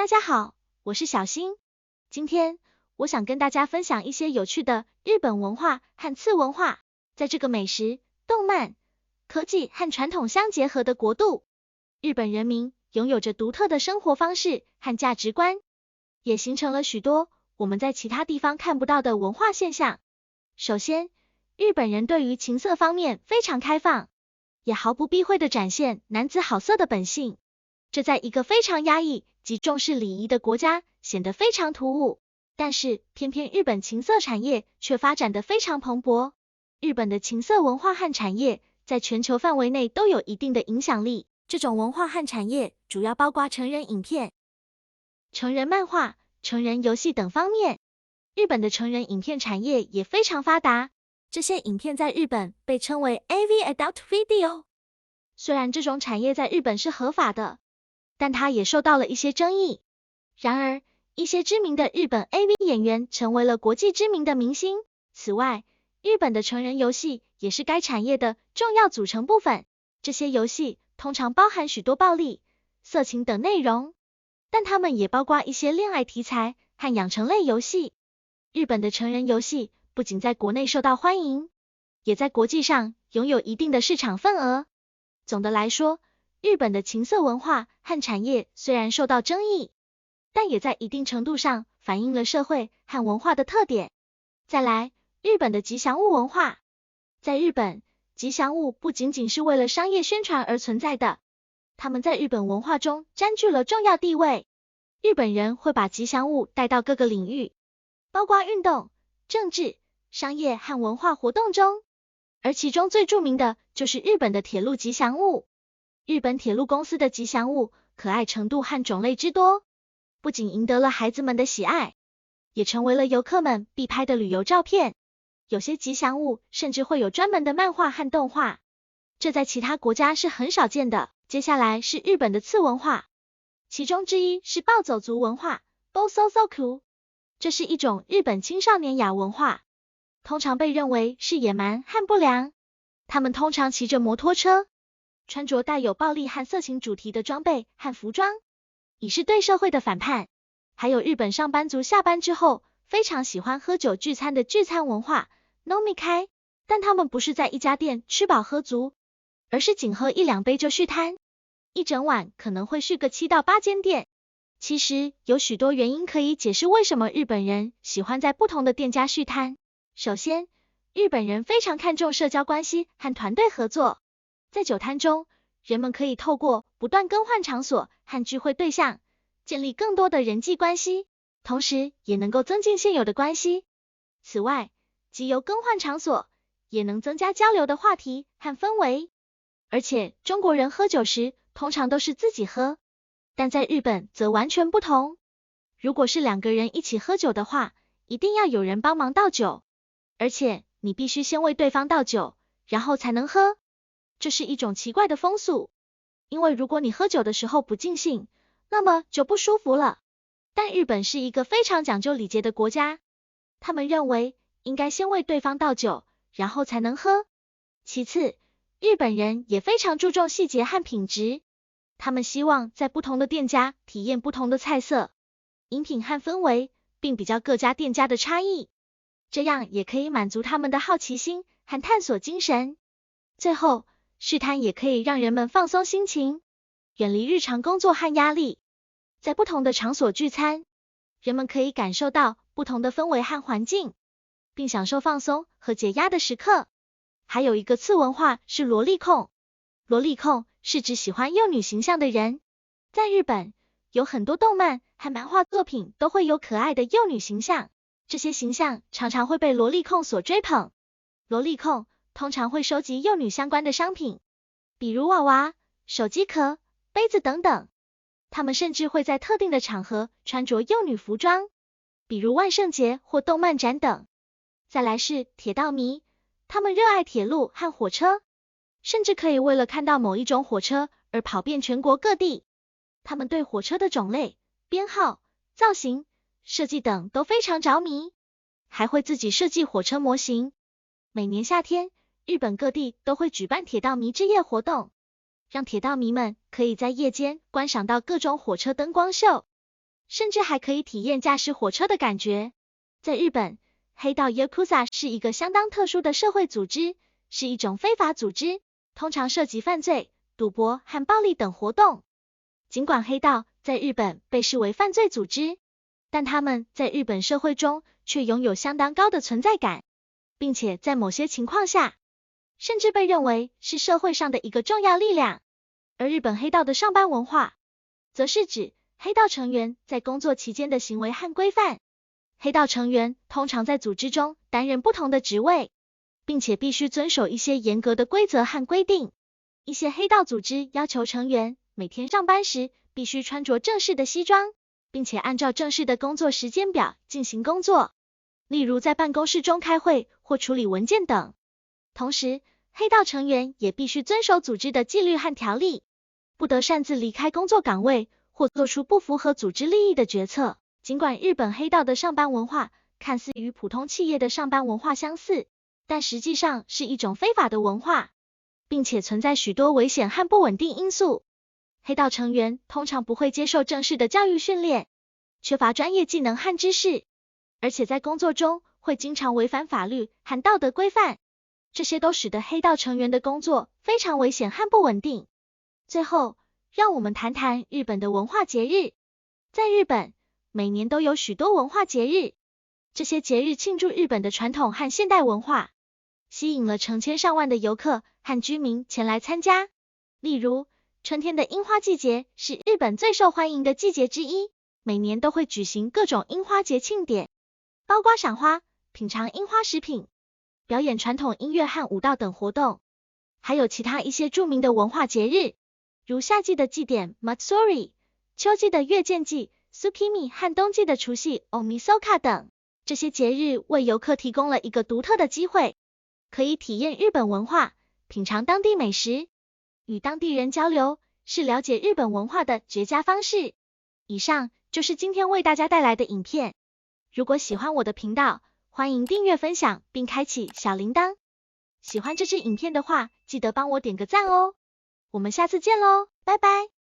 大家好，我是小新。今天我想跟大家分享一些有趣的日本文化和次文化。在这个美食、动漫、科技和传统相结合的国度，日本人民拥有着独特的生活方式和价值观，也形成了许多我们在其他地方看不到的文化现象。首先，日本人对于情色方面非常开放，也毫不避讳地展现男子好色的本性。这在一个非常压抑及重视礼仪的国家显得非常突兀，但是偏偏日本情色产业却发展得非常蓬勃。日本的情色文化和产业在全球范围内都有一定的影响力。这种文化和产业主要包括成人影片、成人漫画、成人游戏等方面。日本的成人影片产业也非常发达，这些影片在日本被称为 AV Adult Video。虽然这种产业在日本是合法的，但它也受到了一些争议。然而，一些知名的日本 AV 演员成为了国际知名的明星。此外，日本的成人游戏也是该产业的重要组成部分。这些游戏通常包含许多暴力、色情等内容，但它们也包括一些恋爱题材和养成类游戏。日本的成人游戏不仅在国内受到欢迎，也在国际上拥有一定的市场份额。总的来说，日本的情色文化和产业虽然受到争议，但也在一定程度上反映了社会和文化的特点。再来，日本的吉祥物文化。在日本，吉祥物不仅仅是为了商业宣传而存在的，它们在日本文化中占据了重要地位。日本人会把吉祥物带到各个领域，包括运动、政治、商业和文化活动中，而其中最著名的就是日本的铁路吉祥物。日本铁路公司的吉祥物可爱程度和种类之多，不仅赢得了孩子们的喜爱，也成为了游客们必拍的旅游照片。有些吉祥物甚至会有专门的漫画和动画，这在其他国家是很少见的。接下来是日本的次文化，其中之一是暴走族文化 Bosozoku。 这是一种日本青少年亚文化，通常被认为是野蛮和不良。他们通常骑着摩托车，穿着带有暴力和色情主题的装备和服装，以示对社会的反叛。还有日本上班族下班之后非常喜欢喝酒聚餐的聚餐文化 Nomikai， 但他们不是在一家店吃饱喝足，而是仅喝1-2杯就续摊，一整晚可能会续个7到8间店。其实有许多原因可以解释为什么日本人喜欢在不同的店家续摊。首先，日本人非常看重社交关系和团队合作。在酒摊中，人们可以透过不断更换场所和聚会对象，建立更多的人际关系，同时也能够增进现有的关系。此外，藉由更换场所，也能增加交流的话题和氛围。而且，中国人喝酒时通常都是自己喝，但在日本则完全不同。如果是2个人一起喝酒的话，一定要有人帮忙倒酒，而且你必须先为对方倒酒，然后才能喝。这是一种奇怪的风俗，因为如果你喝酒的时候不尽兴，那么就不舒服了。但日本是一个非常讲究礼节的国家，他们认为应该先为对方倒酒，然后才能喝。其次，日本人也非常注重细节和品质，他们希望在不同的店家体验不同的菜色、饮品和氛围，并比较各家店家的差异，这样也可以满足他们的好奇心和探索精神。最后，续摊也可以让人们放松心情，远离日常工作和压力。在不同的场所聚餐，人们可以感受到不同的氛围和环境，并享受放松和解压的时刻。还有一个次文化是萝莉控。萝莉控是指喜欢幼女形象的人。在日本，有很多动漫和漫画作品都会有可爱的幼女形象，这些形象常常会被萝莉控所追捧。萝莉控通常会收集幼女相关的商品，比如娃娃、手机壳、杯子等等。他们甚至会在特定的场合穿着幼女服装，比如万圣节或动漫展等。再来是铁道迷，他们热爱铁路和火车，甚至可以为了看到某一种火车而跑遍全国各地。他们对火车的种类、编号、造型、设计等都非常着迷，还会自己设计火车模型。每年夏天，日本各地都会举办铁道迷之夜活动，让铁道迷们可以在夜间观赏到各种火车灯光秀。甚至还可以体验驾驶火车的感觉。在日本，黑道 Yakuza 是一个相当特殊的社会组织，是一种非法组织，通常涉及犯罪、赌博和暴力等活动。尽管黑道在日本被视为犯罪组织，但他们在日本社会中却拥有相当高的存在感，并且在某些情况下，甚至被认为是社会上的一个重要力量。而日本黑道的上班文化，则是指黑道成员在工作期间的行为和规范。黑道成员通常在组织中担任不同的职位，并且必须遵守一些严格的规则和规定。一些黑道组织要求成员每天上班时必须穿着正式的西装，并且按照正式的工作时间表进行工作，例如在办公室中开会或处理文件等。同时，黑道成员也必须遵守组织的纪律和条例，不得擅自离开工作岗位或做出不符合组织利益的决策。尽管日本黑道的上班文化看似与普通企业的上班文化相似，但实际上是一种非法的文化，并且存在许多危险和不稳定因素。黑道成员通常不会接受正式的教育训练，缺乏专业技能和知识，而且在工作中会经常违反法律和道德规范。这些都使得黑道成员的工作非常危险和不稳定。最后，让我们谈谈日本的文化节日。在日本，每年都有许多文化节日，这些节日庆祝日本的传统和现代文化，吸引了成千上万的游客和居民前来参加。例如，春天的樱花季节是日本最受欢迎的季节之一，每年都会举行各种樱花节庆典，包括赏花、品尝樱花食品、表演传统音乐和舞蹈等活动。还有其他一些著名的文化节日，如夏季的祭典 Matsuri、秋季的月见祭 Tsukimi 和冬季的除夕 Omisoka 等。这些节日为游客提供了一个独特的机会，可以体验日本文化，品尝当地美食，与当地人交流，是了解日本文化的绝佳方式。以上就是今天为大家带来的影片。如果喜欢我的频道，欢迎订阅分享并开启小铃铛。喜欢这支影片的话，记得帮我点个赞哦。我们下次见喽，拜拜。